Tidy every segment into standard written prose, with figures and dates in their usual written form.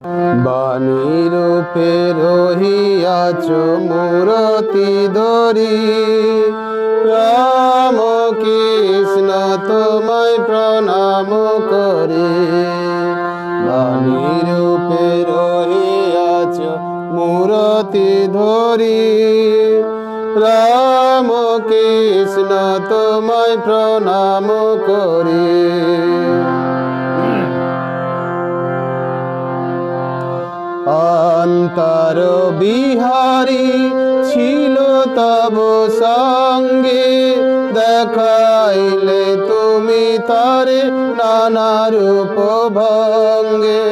বাণী রূপে রহিয়াছ মূরতি ধরি, রাম কৃষ্ণ তোমায় প্রণাম করি। বাণী রূপে রহিয়াছ মূরতি ধরি, রাম কৃষ্ণ তোমায় প্রণাম করি। অন্তর বিহারী ছিল তব সঙ্গে, দেখাইলে তুমি তারে নানা রূপ ভঙ্গে।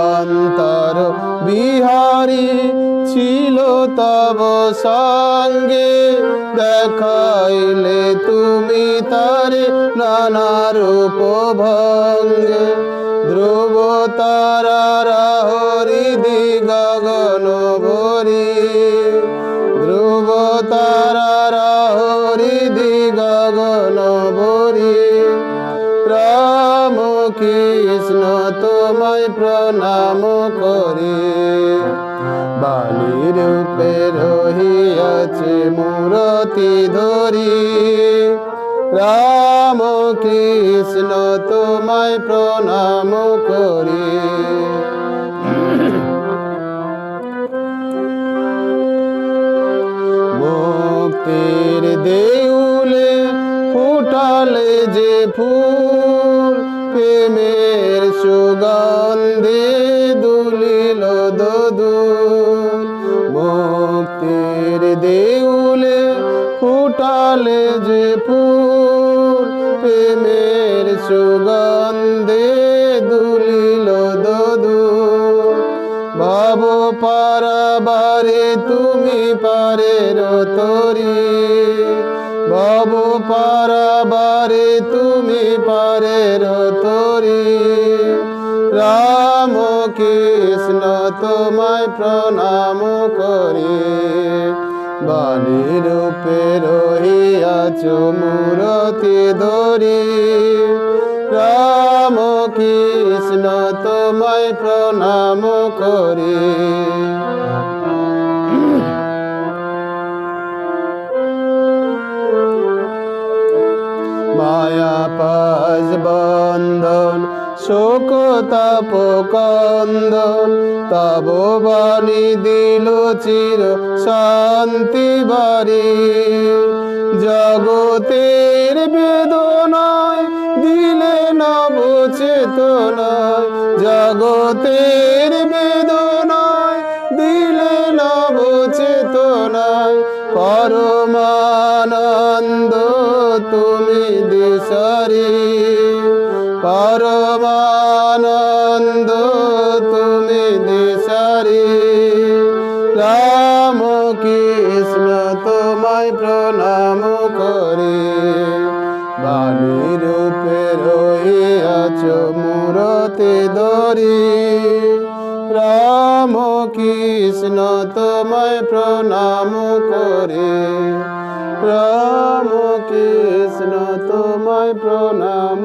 অন্তর বিহারী ছিল তব সঙ্গে, দেখাইলে তুমি তারে নানা রূপ ভঙ্গে। ধ্রুব তারার হরিদি গগন ভরি, ধ্রুব তারার হরিদি গগন ভরি। রাম কৃষ্ণ তোমায় প্রণাম করি। বাণী রূপে রহিয়াছে মূরতি ধরি, রাম কৃষ্ণ তোমায় প্রণাম করি। মুক্তির দেউলে ফুটালে যে ফুল, প্রেমের সুগন্ধে দুলিল দোদুল। মুক্তির দেউলে ফুটালে যে ফুল, প্রেমের সুগন্ধে দুলিল দোদুল। ভাব পারাবারে তুমি পারের তরি, ভাব পারাবারে তুমি পারের তরি। রাম কৃষ্ণ তোমায় প্রণাম করি। বাণী রূপে রহিয়াছ মূরতি ধরি, রাম কৃষ্ণ তোমায় প্রণাম করি। মায়া পাশ বন্ধন শোক তাপ কন্দন, তব বাণী দিল চির শান্তি বাড়ি। জগতের বেদনায় দিলে নব চেতনায়, জগতের বেদনায় দিলে নব চেতনায়। পরমানন্দ তুমি দিশারি, পরমানন্দ তুমি দিশারি। রাম কৃষ্ণ তোমায় প্রণাম করি। বাণী রূপে রহিয়াছ মূরতি ধরি, রাম কৃষ্ণ তোমায় প্রণাম করি। রাম কৃষ্ণ তোমায় প্রণাম